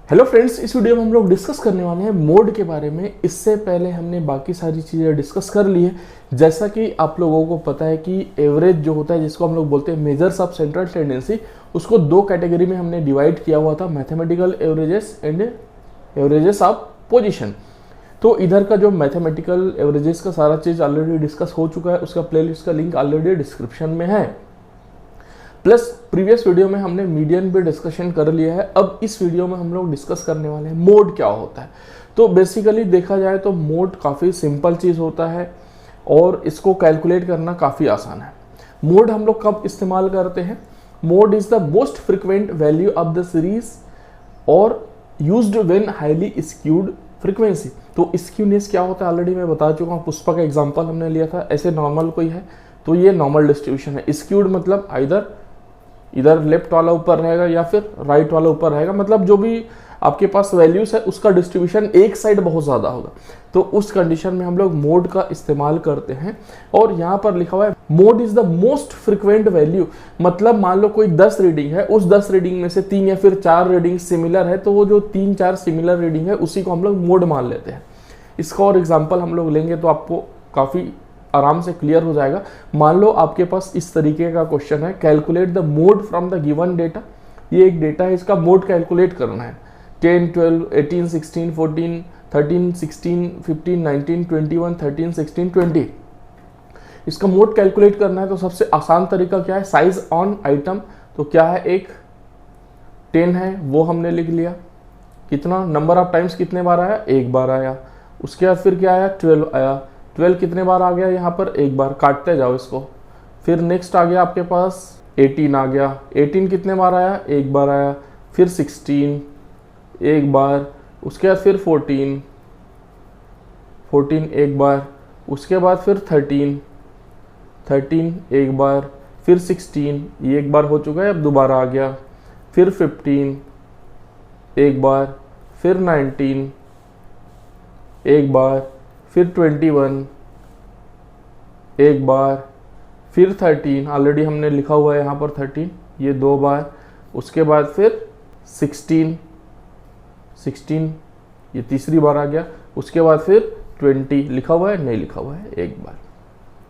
Hello friends, इस video में हम लोग डिस्कस करने वाले हैं मोड के बारे में। इससे पहले हमने बाकी सारी चीज़ें डिस्कस कर ली है। जैसा कि आप लोगों को पता है कि एवरेज जो होता है, जिसको हम लोग बोलते हैं मेजर्स ऑफ सेंट्रल टेंडेंसी, उसको दो कैटेगरी में हमने डिवाइड किया हुआ था, mathematical averages and averages of position. तो इधर का जो मैथमेटिकल एवरेजेस का सारा चीज़ ऑलरेडी डिस्कस हो चुका है, उसका प्लेलिस्ट का लिंक ऑलरेडी डिस्क्रिप्शन में है। प्लस प्रीवियस वीडियो में हमने मीडियन पे डिस्कशन कर लिया है। अब इस वीडियो में हम लोग डिस्कस करने वाले हैं मोड क्या होता है। तो बेसिकली देखा जाए तो मोड काफ़ी सिंपल चीज़ होता है और इसको कैलकुलेट करना काफ़ी आसान है। मोड हम लोग कब इस्तेमाल करते हैं? Mode is the most frequent value of the series और used when highly skewed frequency. तो स्क्यूनेस क्या होता है ऑलरेडी मैं बता चुका हूँ। पुष्पा का एग्जाम्पल हमने लिया था। ऐसे नॉर्मल कोई है तो ये नॉर्मल डिस्ट्रीब्यूशन है। स्क्यूड मतलब इधर लेफ्ट वाला ऊपर रहेगा या फिर राइट वाला ऊपर रहेगा, मतलब जो भी आपके पास वैल्यूज है उसका डिस्ट्रीब्यूशन एक साइड बहुत ज़्यादा होगा। तो उस कंडीशन में हम लोग मोड का इस्तेमाल करते हैं। और यहाँ पर लिखा हुआ है mode is the most frequent value. मतलब मान लो कोई 10 रीडिंग है, उस 10 रीडिंग में से 3 या फिर 4 रीडिंग सिमिलर है, तो वो जो 3-4 सिमिलर रीडिंग है उसी को हम लोग मोड मान लेते हैं। इसका और एग्जाम्पल हम लोग लेंगे तो आपको काफ़ी आराम से क्लियर हो जाएगा। मान लो आपके पास इस तरीके का क्वेश्चन है, calculate the mode from the given data. ये एक डेटा है, इसका मोड कैलकुलेट करना है। 10, 12, 18, 16, 14, 13, 16, 15, 19, 21, 13, 16, 20। इसका मोड कैलकुलेट करना है तो सबसे आसान तरीका क्या है? Size on item. तो क्या है? एक 10 है, वो हमने लिख लिया। कितना नंबर ऑफ टाइम्स कितने बार आया? एक बार आया। उसके बाद फिर क्या आया? 12 आया। 12 कितने बार आ गया? यहाँ पर एक बार, काटते जाओ इसको। फिर नेक्स्ट आ गया आपके पास 18 आ गया। 18 कितने बार आया? एक बार आया। फिर 16 एक बार। उसके बाद फिर 14 एक बार। उसके बाद फिर 13 एक बार। फिर 16 ये एक बार हो चुका है, अब दोबारा आ गया। फिर 15 एक बार। फिर 19 एक बार। फिर 21 एक बार। फिर 13 ऑलरेडी हमने लिखा हुआ है यहाँ पर 13, ये 2 बार। उसके बाद फिर 16 ये तीसरी बार आ गया। उसके बाद फिर 20 लिखा हुआ है, नहीं लिखा हुआ है, एक बार।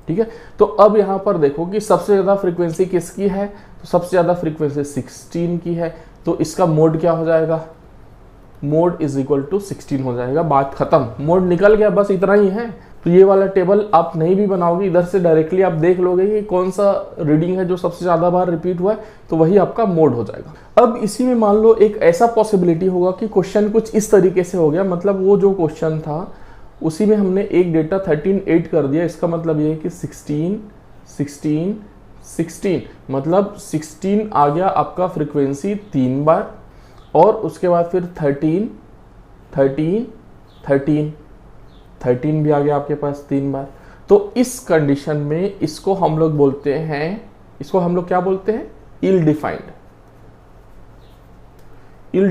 ठीक है। तो अब यहाँ पर देखो कि सबसे ज़्यादा फ्रीक्वेंसी किसकी है? तो सबसे ज़्यादा फ्रीक्वेंसी 16 की है। तो इसका मोड क्या हो जाएगा? मोड इज इक्वल टू 16 हो जाएगा। बात खत्म, मोड निकल गया, बस इतना ही है। तो ये वाला टेबल आप नहीं भी बनाओगे, इधर से डायरेक्टली आप देख लोगे कि कौन सा रीडिंग है जो सबसे ज़्यादा बार रिपीट हुआ है, तो वही आपका मोड हो जाएगा। अब इसी में मान लो एक ऐसा पॉसिबिलिटी होगा कि क्वेश्चन कुछ इस तरीके से हो गया, मतलब वो जो क्वेश्चन था उसी में हमने एक डेटा 13 8 कर दिया। इसका मतलब ये है कि 16 मतलब 16 आ गया आपका फ्रिक्वेंसी 3 बार। और उसके बाद फिर 13 भी आ गया आपके पास 3 बार। तो इस कंडीशन में इसको हम लोग बोलते हैं, इसको हम लोग क्या बोलते हैं? इल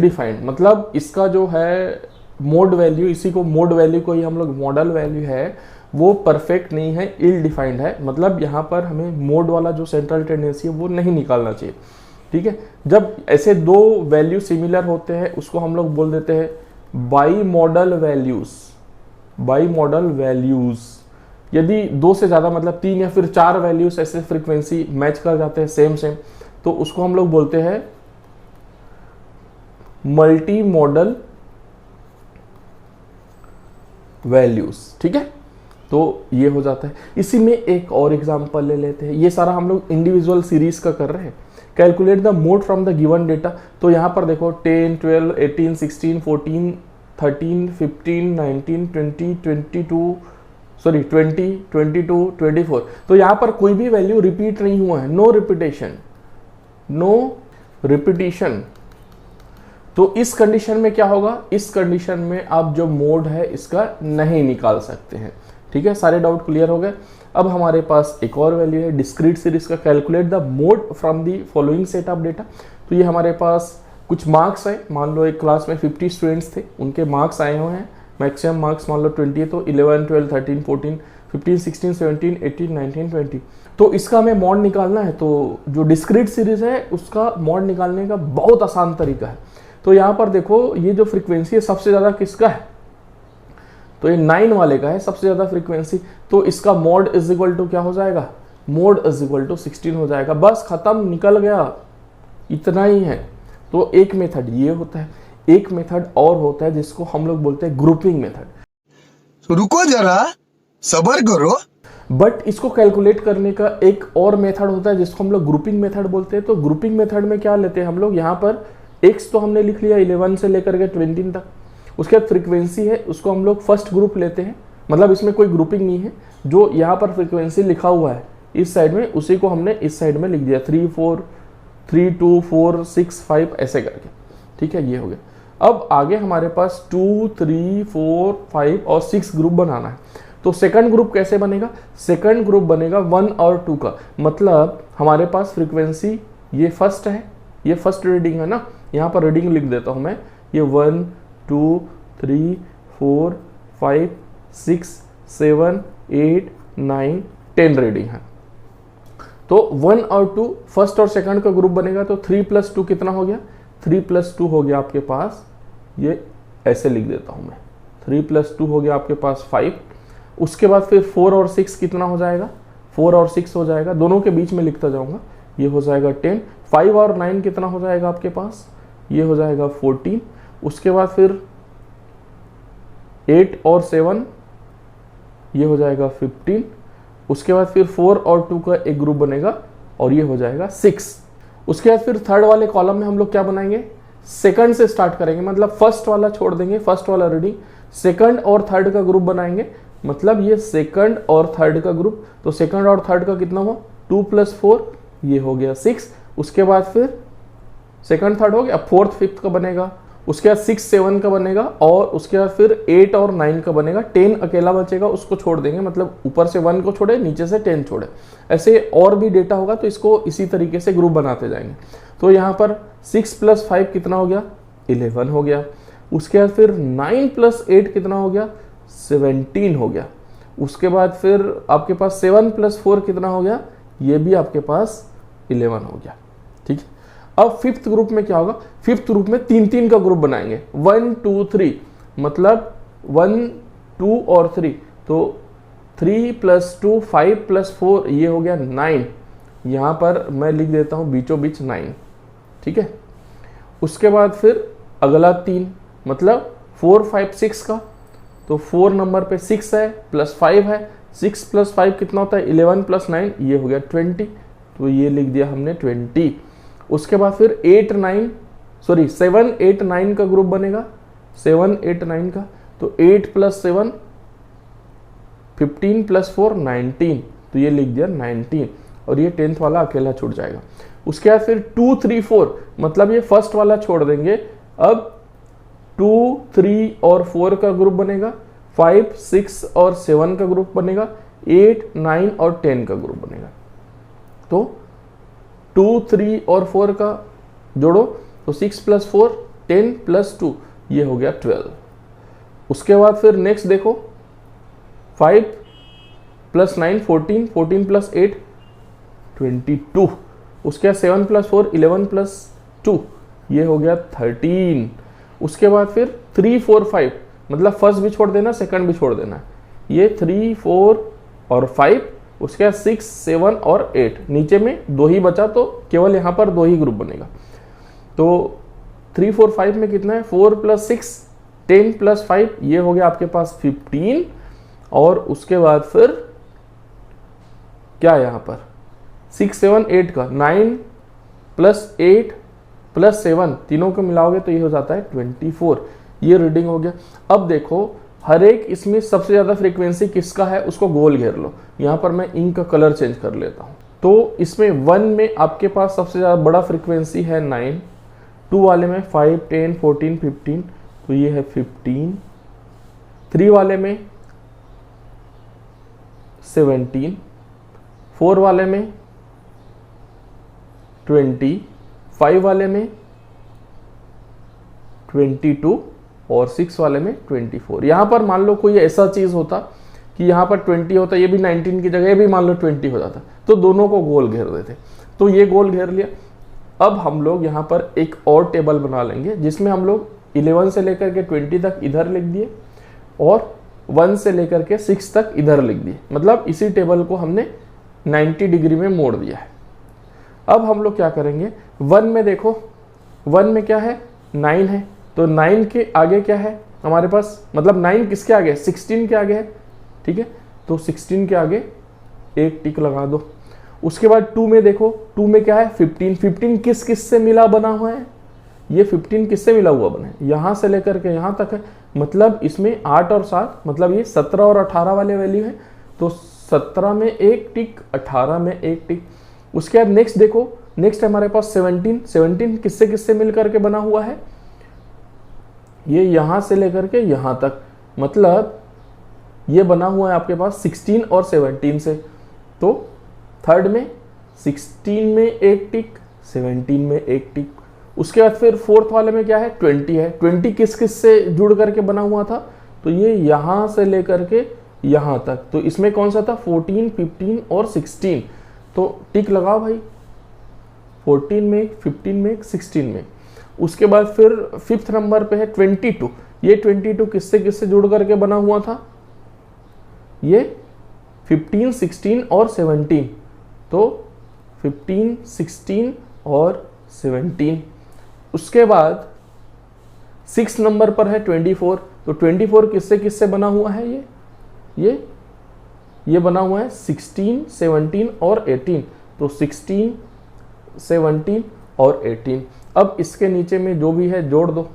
डिफाइंड। मतलब इसका जो है मोड वैल्यू, इसी को मोड वैल्यू को ही हम लोग मॉडल वैल्यू है, वो परफेक्ट नहीं है, इल डिफाइंड है। मतलब यहाँ पर हमें मोड वाला जो सेंट्रल टेंडेंसी है वो नहीं निकालना चाहिए। ठीक है। जब ऐसे दो वैल्यू सिमिलर होते हैं उसको हम लोग बोल देते हैं बाई मॉडल वैल्यूज। यदि 2 से ज़्यादा मतलब 3 या फिर 4 वैल्यूज ऐसे फ्रीक्वेंसी मैच कर जाते हैं सेम तो उसको हम लोग बोलते हैं मल्टी मॉडल वैल्यूज। ठीक है। तो ये हो जाता है। इसी में एक और एग्जांपल ले लेते हैं। ये सारा हम लोग इंडिविजुअल सीरीज का कर रहे हैं। Calculate the mode from the given data. तो यहाँ पर देखो 10, 12, 18, 16, 14, 13, 15, 19, 20, 22, 24। तो यहाँ पर कोई भी वैल्यू रिपीट नहीं हुआ है, नो रिपीटिशन। तो इस कंडीशन में क्या होगा? इस कंडीशन में आप जो मोड है इसका नहीं निकाल सकते हैं। ठीक है। सारे डाउट क्लियर हो गए। अब हमारे पास एक और वैल्यू है डिस्क्रीट सीरीज का। Calculate the mode from the following set of data. तो ये हमारे पास कुछ मार्क्स है। मान लो एक क्लास में 50 स्टूडेंट्स थे, उनके मार्क्स आए हुए हैं। मैक्सिमम मार्क्स मान लो 20 है, तो 11, 12, 13, 14, 15, 16, 17, 18, 19, 20। तो इसका हमें मॉड निकालना है। तो जो डिस्क्रीट सीरीज है उसका मॉड निकालने का बहुत आसान तरीका है। तो यहाँ पर देखो ये जो फ्रीक्वेंसी है सबसे ज़्यादा किसका है, तो ये 9 वाले का है सबसे ज़्यादा फ्रीक्वेंसी। तो इसका मोड इज इक्वल टू क्या हो जाएगा, मोड इज इक्वल टू 16 हो जाएगा। बस खत्म, निकल गया, इतना ही है। तो एक मेथड ये होता है, एक मेथड और होता है जिसको हम लोग बोलते हैं ग्रुपिंग मेथड। रुको जरा, सब्र करो। बट इसको कैलकुलेट करने का एक और मेथड होता है जिसको हम लोग ग्रुपिंग मेथड बोलते हैं। तो ग्रुपिंग मेथड में क्या लेते हैं हम लोग, यहाँ पर एक्स तो हमने लिख लिया 11 से लेकर के 20 तक, उसके बाद फ्रीक्वेंसी है उसको हम लोग फर्स्ट ग्रुप लेते हैं, मतलब इसमें कोई ग्रुपिंग नहीं है, जो यहाँ पर फ्रीक्वेंसी लिखा हुआ है इस साइड में उसी को हमने इस साइड में लिख दिया 3 4 3 2 4 6 5 ऐसे करके, ठीक है, ये हो गया। अब आगे हमारे पास 2 3 4 5 और 6 ग्रुप बनाना है। तो सेकंड ग्रुप कैसे बनेगा, सेकंड ग्रुप बनेगा 1 और 2 का, मतलब हमारे पास फ्रीक्वेंसी ये फर्स्ट है, ये फर्स्ट रीडिंग है ना, यहाँ पर रीडिंग लिख देता हूँ मैं, ये 1 2 3 4 5 6 7 8 9 10 रीडिंग है। तो 1 और 2 फर्स्ट और सेकंड का ग्रुप बनेगा। तो 3 + 2 कितना हो गया, 3 + 2 हो गया आपके पास, ये ऐसे लिख देता हूं मैं, 3 + 2 हो गया आपके पास 5। उसके बाद फिर 4 और 6 कितना हो जाएगा, 4 और 6 हो जाएगा, दोनों के बीच में लिखता जाऊंगा, ये हो जाएगा 10। 5 और 9 कितना हो जाएगा आपके पास, ये हो जाएगा 14। उसके बाद फिर 8 और 7 ये हो जाएगा 15। उसके बाद फिर 4 और 2 का एक ग्रुप बनेगा और ये हो जाएगा 6। उसके बाद फिर थर्ड वाले कॉलम में हम लोग क्या बनाएंगे, सेकंड से स्टार्ट करेंगे, मतलब फर्स्ट वाला छोड़ देंगे, फर्स्ट वाला रीडिंग, सेकंड और थर्ड का ग्रुप बनाएंगे, मतलब ये सेकंड और थर्ड का ग्रुप। तो सेकंड और थर्ड का कितना हुआ, 2 + 4 ये हो गया 6। उसके बाद फिर सेकंड थर्ड हो गया, फोर्थ फिफ्थ का बनेगा, उसके बाद 6 7 का बनेगा, और उसके बाद फिर 8 और 9 का बनेगा। 10 अकेला बचेगा, उसको छोड़ देंगे, मतलब ऊपर से 1 को छोड़े, नीचे से 10 छोड़े, ऐसे और भी डेटा होगा तो इसको इसी तरीके से ग्रुप बनाते जाएंगे। तो यहाँ पर 6 + 5 कितना हो गया, 11 हो गया। उसके बाद फिर 9 + 8 कितना हो गया, 17 हो गया। उसके बाद फिर आपके पास 7 + 4 कितना हो गया, ये भी आपके पास 11 हो गया, ठीक है। अब फिफ्थ ग्रुप में क्या होगा, फिफ्थ ग्रुप में 3 का ग्रुप बनाएंगे, 1 2 3, मतलब 1 2 और 3, तो 3 + 2 5 + 4 ये हो गया 9। यहाँ पर मैं लिख देता हूँ बीचों बीच 9, ठीक है। उसके बाद फिर अगला 3, मतलब 4 5 6 का, तो 4 नंबर पे 6 है प्लस 5 है, 6 + 5 कितना होता है, 11 + 9 ये हो गया 20, तो ये लिख दिया हमने 20। उसके बाद फिर 7 8 9 का ग्रुप बनेगा, 7 8 9 का, तो 8 + 7 15 + 4 19, तो ये लिख दिया 19, और ये 10th वाला अकेला छूट जाएगा। उसके बाद फिर 2 3 4, मतलब ये फर्स्ट वाला छोड़ देंगे, अब 2 3 और 4 का ग्रुप बनेगा, 5 6 और 7 का ग्रुप बनेगा, 8 9 और 10 का ग्रुप बनेगा। तो 2 3 और 4 का जोड़ो, तो 6 + 4 10 + 2 ये हो गया 12। उसके बाद फिर नेक्स्ट देखो, 5 + 9 14, 14 + 8 22। उसके बाद 7 + 4 11 + 2 ये हो गया 13। उसके बाद फिर 3 4 5, मतलब फर्स्ट भी छोड़ देना, सेकंड भी छोड़ देना, ये 3 4 और 5। उसके बाद 6 7 और 8, नीचे में 2 ही बचा, तो केवल यहाँ पर 2 ही ग्रुप बनेगा। तो 3 4 5 में कितना है, 4 + 6 10 + 5 ये हो गया आपके पास 15। और उसके बाद फिर क्या है यहाँ पर 6 7 8 का, 9 + 8 + 7 तीनों को मिलाओगे तो ये हो जाता है 24, ये रीडिंग हो गया। अब देखो हर एक इसमें सबसे ज़्यादा फ्रीक्वेंसी किसका है उसको गोल घेर लो। यहाँ पर मैं इंक का कलर चेंज कर लेता हूँ। तो इसमें 1 में आपके पास सबसे ज़्यादा बड़ा फ्रीक्वेंसी है 9, 2 वाले में 5 10 14 15, तो ये है 15, 3 वाले में 17, 4 वाले में 20, 5 वाले में 22 और 6 वाले में 24। यहाँ पर मान लो कोई ऐसा चीज़ होता कि यहाँ पर 20 होता, ये भी 19 की जगह ये भी मान लो 20 हो जाता, तो दोनों को गोल घेर देते। तो ये गोल घेर लिया। अब हम लोग यहाँ पर एक और टेबल बना लेंगे जिसमें हम लोग 11 से लेकर के 20 तक इधर लिख दिए और 1 से लेकर के 6 तक इधर लिख दिए, मतलब इसी टेबल को हमने 90 डिग्री में मोड़ दिया है। अब हम लोग क्या करेंगे, 1 में देखो, 1 में क्या है, 9 है, तो 9 के आगे क्या है हमारे पास, मतलब 9 किसके आगे है, 16 के आगे है, ठीक है, तो 16 के आगे एक टिक लगा दो। उसके बाद 2 में देखो, 2 में क्या है, 15, 15 किस किस से मिला बना हुआ है, ये 15 किससे मिला हुआ बना है, यहाँ से लेकर के यहाँ तक है, मतलब इसमें 8 और 7, मतलब ये 17 और 18 वाले वैल्यू है, तो 17 में एक टिक, 18 में एक टिक। उसके बाद नेक्स्ट देखो, नेक्स्ट हमारे पास 17, 17 किससे किससे मिल करके बना हुआ है, ये यहाँ से लेकर के यहाँ तक, मतलब ये बना हुआ है आपके पास 16 और 17 से, तो थर्ड में 16 में एक टिक, 17 में एक टिक। उसके बाद फिर फोर्थ वाले में क्या है, 20 है, 20 किस किस से जुड़ करके बना हुआ था, तो ये यहाँ से लेकर के यहाँ तक, तो इसमें कौन सा था, 14, 15 और 16, तो टिक लगाओ भाई, 14 में, 15 में, 16 में। उसके बाद फिर फिफ्थ नंबर पे है 22, ये 22 किससे किससे जुड़ करके बना हुआ था, ये 15, 16 और 17, तो 15, 16 और 17। उसके बाद 6 नंबर पर है 24, तो 24 किससे किससे बना हुआ है, ये बना हुआ है 16, 17 और 18, तो 16, 17 और 18। अब इसके नीचे में जो भी है जोड़ दो,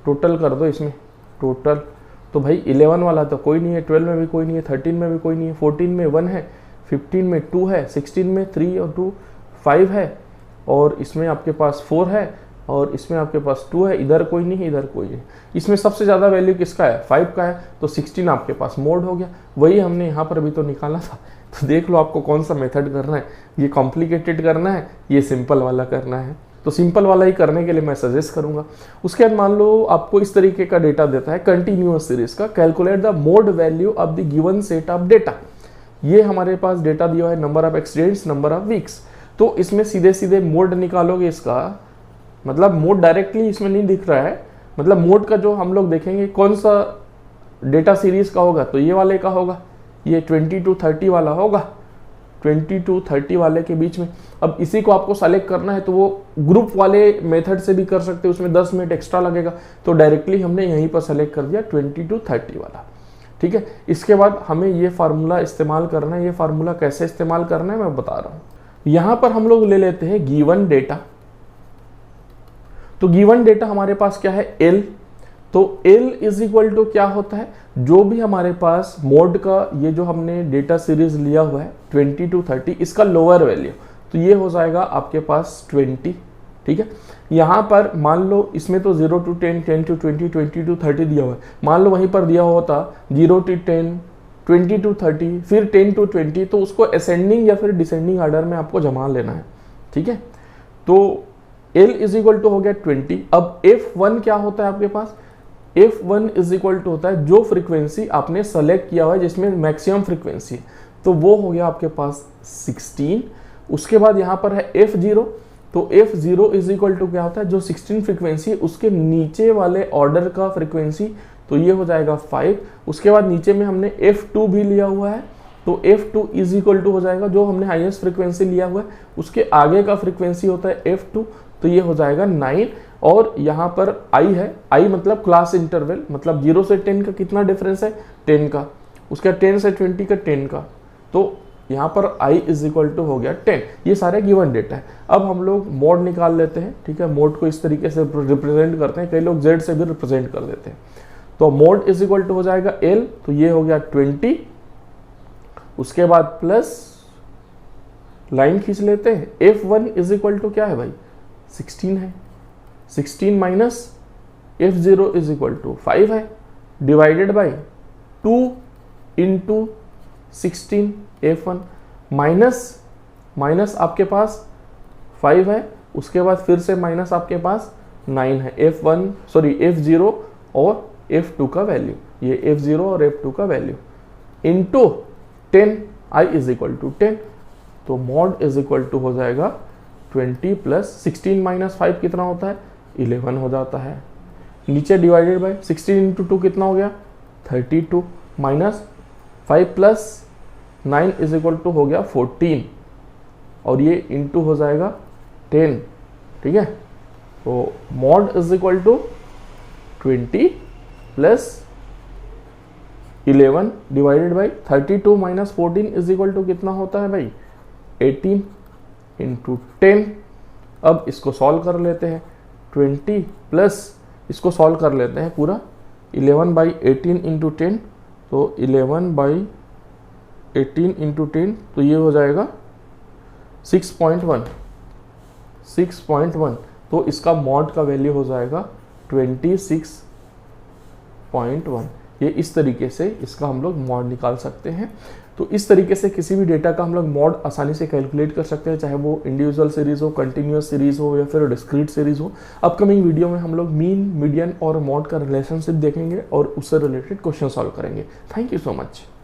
टोटल कर दो इसमें, टोटल तो भाई 11 वाला तो कोई नहीं है, 12 में भी कोई नहीं है, 13 में भी कोई नहीं है, 14 में 1 है, 15 में 2 है, 16 में 3 और 2 5 है, और इसमें आपके पास 4 है, और इसमें आपके पास 2 है, इधर कोई नहीं है, इधर कोई है। इसमें सबसे ज़्यादा वैल्यू किसका है, 5 का है, तो 16 आपके पास मोड हो गया। वही हमने यहाँ पर भी तो निकाला था, तो देख लो आपको कौन सा मेथड करना है, ये कॉम्प्लिकेटेड करना है, ये सिंपल वाला करना है, तो सिंपल वाला ही करने के लिए मैं सजेस्ट करूंगा। उसके बाद मान लो आपको इस तरीके का डेटा देता है कंटिन्यूअस सीरीज का, calculate the mode value of the given set of data. ये हमारे पास डेटा दिया है, number of accidents, number of weeks, तो इसमें सीधे सीधे मोड निकालोगे इसका, मतलब मोड डायरेक्टली इसमें नहीं दिख रहा है, मतलब मोड का जो हम लोग देखेंगे कौन सा डेटा सीरीज का होगा, तो ये वाले का होगा, ये 20 to 30 वाला होगा, 20 to 30 वाले के बीच में। अब इसी को आपको सेलेक्ट करना है तो वो ग्रुप वाले मेथड से भी कर सकते हैं, उसमें 10 मिनट एक्स्ट्रा लगेगा, तो डायरेक्टली हमने यहीं पर सेलेक्ट कर दिया 20 to 30 वाला, ठीक है। इसके बाद हमें ये फार्मूला इस्तेमाल करना है, ये फार्मूला कैसे इस्तेमाल करना है मैं बता रहा हूँ। यहाँ पर हम लोग ले लेते हैं गिवन डेटा, तो गिवन डेटा हमारे पास क्या है, L, तो L इज इक्वल टू क्या होता है, जो भी हमारे पास मोड का ये जो हमने डेटा सीरीज लिया हुआ है 20 to 30, इसका लोअर वैल्यू, तो ये हो जाएगा आपके पास 20, ठीक है। यहाँ पर मान लो इसमें तो 0 to 10, 10 to 20, 20 to 30 दिया हुआ है, मान लो वहीं पर दिया होता 0 to 10, 20 to 30, फिर 10 to 20, तो उसको असेंडिंग या फिर डिसेंडिंग ऑर्डर में आपको जमा लेना है, ठीक है। तो L इज इक्वल टू हो गया 20। अब F1 क्या होता है आपके पास, F1 इज इक्वल टू होता है जो फ्रीक्वेंसी आपने सेलेक्ट किया हुआ है जिसमें मैक्सिमम फ्रीक्वेंसी है, तो वो हो गया आपके पास 16। उसके बाद यहाँ पर है F0, तो F0 इज इक्वल टू क्या होता है, जो 16 फ्रीक्वेंसी है उसके नीचे वाले ऑर्डर का फ्रीक्वेंसी, तो ये हो जाएगा 5। उसके बाद नीचे में हमने F2 भी लिया हुआ है, तो F2 इज इक्वल टू हो जाएगा जो हमने हाईएस्ट फ्रीक्वेंसी लिया हुआ है उसके आगे का फ्रीक्वेंसी होता है F2, तो ये हो जाएगा 9। और यहाँ पर I है, I मतलब क्लास इंटरवल, मतलब 0 से 10 का कितना डिफरेंस है, 10 का, उसका 10 से 20 का 10 का, तो यहाँ पर I इज इक्वल टू हो गया 10। ये सारे गिवन डेटा है। अब हम लोग मोड निकाल लेते हैं, ठीक है। मोड को इस तरीके से रिप्रेजेंट करते हैं, कई लोग Z से भी रिप्रेजेंट कर देते हैं। तो मोड इज इक्वल टू हो जाएगा L, तो ये हो गया 20, उसके बाद प्लस लाइन खींच लेते हैं, F1 इज इक्वल टू क्या है भाई, 16 है, 16 minus F0 is equal to 5 है, divided by 2 into 16 F1 minus आपके पास 5 है, उसके बाद फिर से माइनस आपके पास 9 है, F0 और F2 का वैल्यू, ये F0 और F2 का value into 10, I is equal to 10, तो मॉड इज इक्वल टू हो जाएगा 20 प्लस 16 माइनस 5 कितना होता है, 11 हो जाता है। नीचे डिवाइडेड बाय 16 इंटू 2 कितना हो गया, 32 minus 5 plus 9 is equal to हो गया 14 और ये इंटू हो जाएगा 10, ठीक है। तो mod is equal to 20 plus 11 divided by 32 minus 14 is equal to कितना होता है भाई, 18 इंटू 10। अब इसको सॉल्व कर लेते हैं, 20 प्लस इसको सॉल्व कर लेते हैं पूरा, 11 बाई 18 इंटू 10, तो 11 बाई 18 इंटू 10, तो ये हो जाएगा 6.1, तो इसका मॉड का वैल्यू हो जाएगा 26.1। ये इस तरीके से इसका हम लोग मॉड निकाल सकते हैं। तो इस तरीके से किसी भी डेटा का हम लोग मॉड आसानी से कैलकुलेट कर सकते हैं, चाहे वो इंडिविजुअल सीरीज हो, कंटिन्यूअस सीरीज हो या फिर डिस्क्रीट सीरीज हो। अपकमिंग वीडियो में हम लोग मीन, मीडियन और मॉड का रिलेशनशिप देखेंगे और उससे रिलेटेड क्वेश्चन सॉल्व करेंगे। Thank you so much.